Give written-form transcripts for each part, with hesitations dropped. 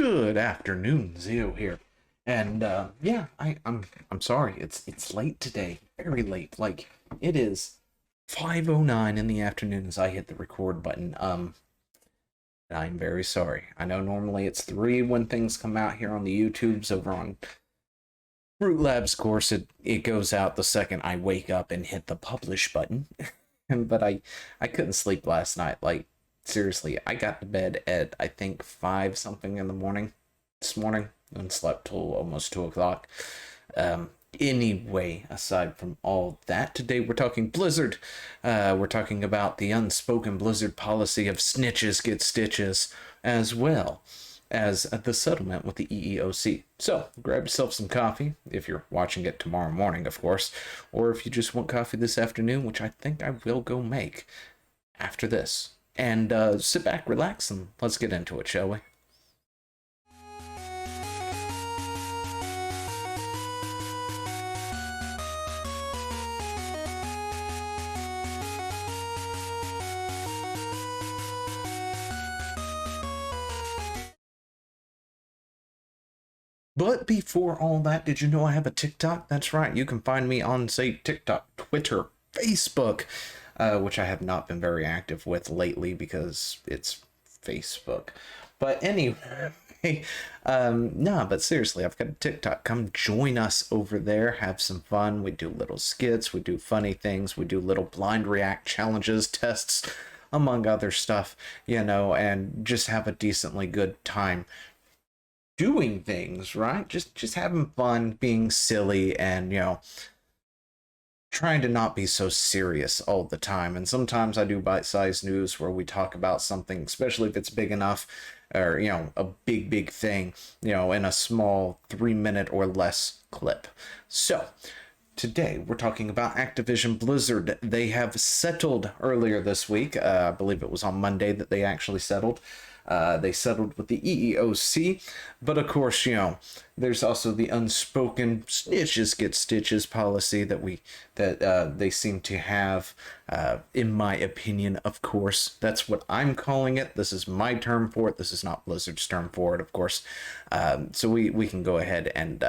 Good afternoon, Zio here. And yeah, I'm sorry. It's late today. Very late. Like it is 5:09 in the afternoon as I hit the record button. And I'm very sorry. I know normally it's 3 when things come out here on the YouTubes over on Fruit Labs course. It goes out the second I wake up and hit the publish button. But I couldn't sleep last night. Like seriously, I got to bed at I think 5 something in the morning this morning and slept till almost 2 o'clock. Anyway, aside from all that, today we're talking Blizzard. We're talking about the unspoken Blizzard policy of snitches get stitches, as well as the settlement with the EEOC. So grab yourself some coffee, if you're watching it tomorrow morning, of course, or if you just want coffee this afternoon, which I think I will go make after this. And sit back, relax, and let's get into it, shall we? But before all that, did you know I have a TikTok? That's right, you can find me on, say, TikTok, Twitter, Facebook, which I have not been very active with lately because it's Facebook. But anyway, nah, but seriously, I've got a TikTok. Come join us over there, have some fun. We do little skits, we do funny things, we do little blind react challenges, tests, among other stuff, and just have a decently good time doing things, right? Just having fun, being silly, and trying to not be so serious all the time. And sometimes I do bite-sized news where we talk about something, especially if it's big enough, or a big thing, in a small 3-minute or less clip. So today we're talking about Activision Blizzard. They have settled earlier this week. I believe it was on Monday that they actually settled. They settled with the EEOC, but of course, there's also the unspoken snitches get stitches policy that they seem to have. In my opinion, of course, that's what I'm calling it. This is my term for it. This is not Blizzard's term for it, of course. So we can go ahead and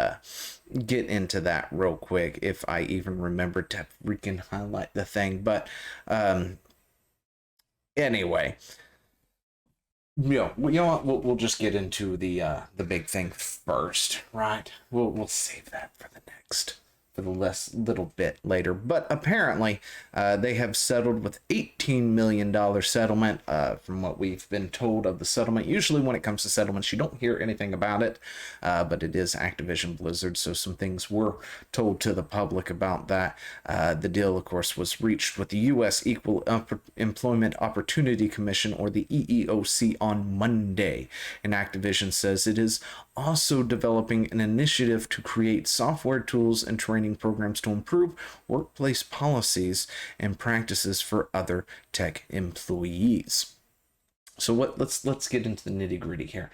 get into that real quick if I even remember to freaking highlight the thing. But anyway. What? We'll just get into the big thing first, right? We'll save that for the little bit later. But apparently, they have settled with $18 million settlement. From what we've been told of the settlement, usually when it comes to settlements, you don't hear anything about it. But it is Activision Blizzard, so some things were told to the public about that. The deal, of course, was reached with the U.S. Equal Employment Opportunity Commission, or the EEOC, on Monday. And Activision says it is also developing an initiative to create software tools and training programs to improve workplace policies and practices for other tech employees. So let's get into the nitty-gritty here.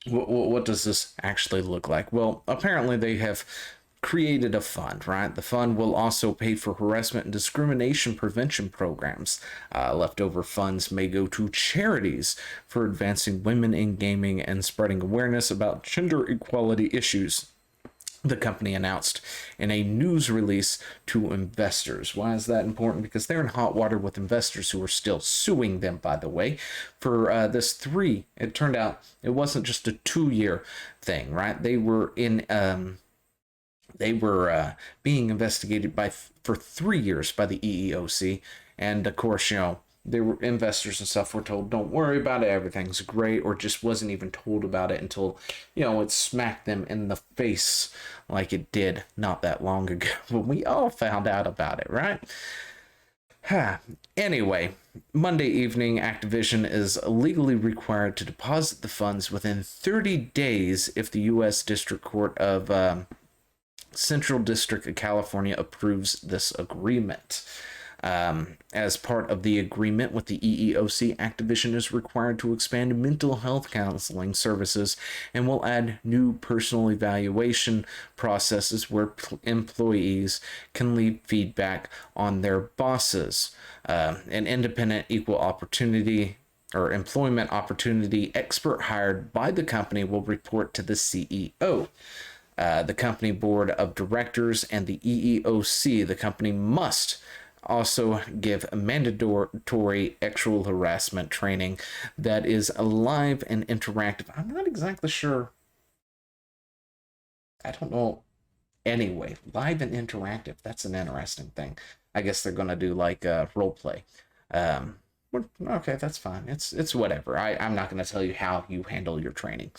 What does this actually look like? Well, apparently they have created a fund, right? The fund will also pay for harassment and discrimination prevention programs. Leftover funds may go to charities for advancing women in gaming and spreading awareness about gender equality issues, the company announced in a news release to investors. Why is that important? Because they're in hot water with investors who are still suing them, by the way, for it turned out it wasn't just a 2-year thing, right? They were being investigated for 3 years by the EEOC, and of course, there were investors and stuff were told, don't worry about it, everything's great, or just wasn't even told about it until, it smacked them in the face like it did not that long ago when we all found out about it, right? Anyway, Monday evening, Activision is legally required to deposit the funds within 30 days if the U.S. District Court of Central District of California approves this agreement. As part of the agreement with the EEOC, Activision is required to expand mental health counseling services and will add new personal evaluation processes where employees can leave feedback on their bosses. An independent equal opportunity or employment opportunity expert hired by the company will report to the CEO. The company board of directors and the EEOC. The company must also give mandatory sexual harassment training that is live and interactive. I'm not exactly sure. I don't know. Anyway, live and interactive. That's an interesting thing. I guess they're gonna do like role play. Um, okay, that's fine. It's whatever. I'm not gonna tell you how you handle your training.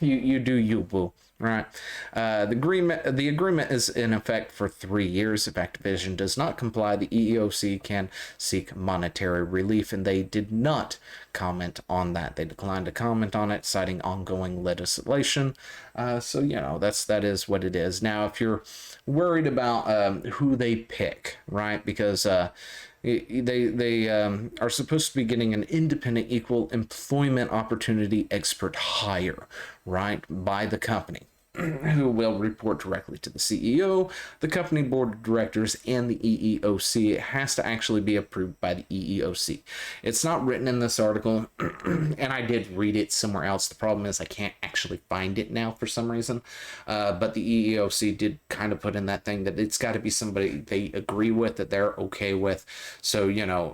You do you, boo. Right. The agreement is in effect for 3 years. If Activision does not comply, the EEOC can seek monetary relief, and they did not comment on that. They declined to comment on it, citing ongoing legislation. So that is what it is. Now, if you're worried about who they pick, right? Because they are supposed to be getting an independent equal employment opportunity expert hire, right, by the company, who will report directly to the CEO, the company board of directors, and the EEOC. It has to actually be approved by the EEOC. It's not written in this article, and I did read it somewhere else. The problem is I can't actually find it now for some reason. But the EEOC did kind of put in that thing that it's got to be somebody they agree with, that they're okay with. So,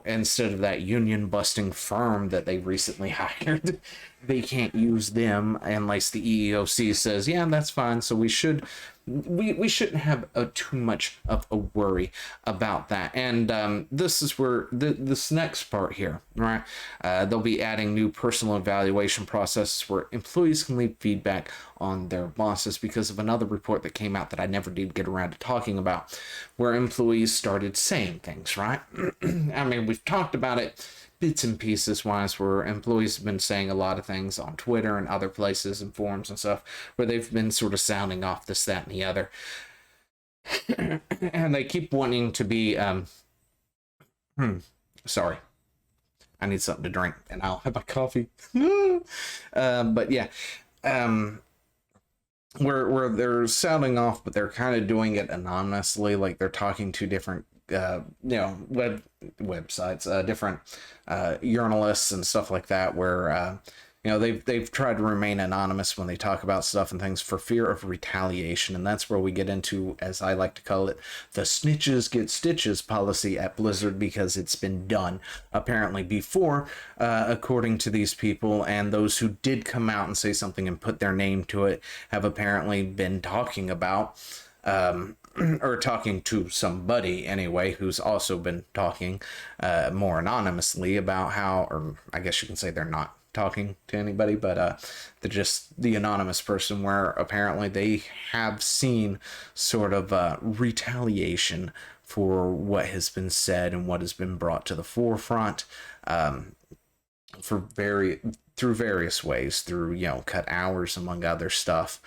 instead of that union busting firm that they recently hired, they can't use them unless the EEOC says, yeah, that's fine. So we shouldn't have too much of a worry about that. And this is where this next part here, right? They'll be adding new personal evaluation processes where employees can leave feedback on their bosses, because of another report that came out that I never did get around to talking about, where employees started saying things, right? I mean, we've talked about it bits and pieces wise, where employees have been saying a lot of things on Twitter and other places and forums and stuff, where they've been sort of sounding off this, that, and the other. And they keep wanting to be, sorry, I need something to drink and I'll have my coffee. But yeah, where they're sounding off, but they're kind of doing it anonymously, like they're talking to different websites, different journalists and stuff like that, where they've tried to remain anonymous when they talk about stuff and things for fear of retaliation. And that's where we get into, as I like to call it, the snitches get stitches policy at Blizzard, because it's been done apparently before, according to these people. And those who did come out and say something and put their name to it have apparently been talking about or talking to somebody anyway, who's also been talking more anonymously about how, or I guess you can say they're not talking to anybody, but they're just the anonymous person, where apparently they have seen sort of retaliation for what has been said and what has been brought to the forefront, through various ways, through cut hours among other stuff.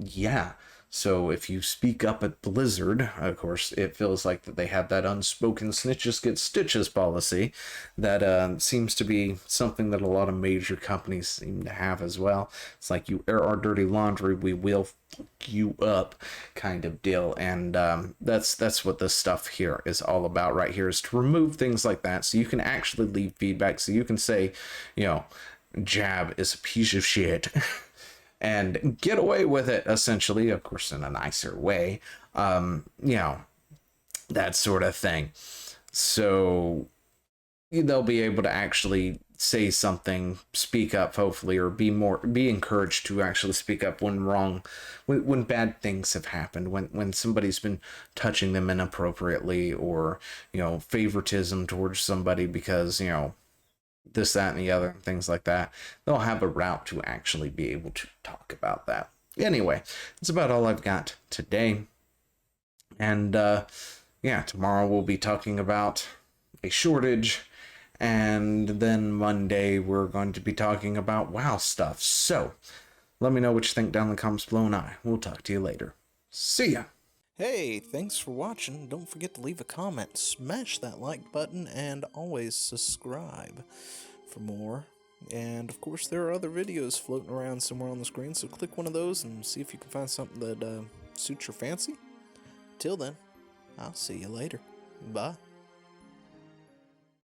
Yeah, so if you speak up at Blizzard, of course, it feels like that they have that unspoken snitches get stitches policy that seems to be something that a lot of major companies seem to have as well. It's like, you air our dirty laundry, we will fuck you up kind of deal. And that's what this stuff here is all about right here, is to remove things like that, so you can actually leave feedback, so you can say, Jab is a piece of shit. And get away with it, essentially, of course, in a nicer way, that sort of thing. So they'll be able to actually say something, speak up, hopefully, or be encouraged to actually speak up when bad things have happened, when somebody's been touching them inappropriately, or favoritism towards somebody because this, that, and the other, things like that. They'll have a route to actually be able to talk about that. Anyway, that's about all I've got today. And tomorrow we'll be talking about a shortage, and then Monday we're going to be talking about WoW stuff. So let me know what you think down in the comments below, and I will talk to you later. See ya! Hey, thanks for watching. Don't forget to leave a comment, smash that like button, and always subscribe for more. And of course, there are other videos floating around somewhere on the screen, so click one of those and see if you can find something that suits your fancy. Till then, I'll see you later. Bye.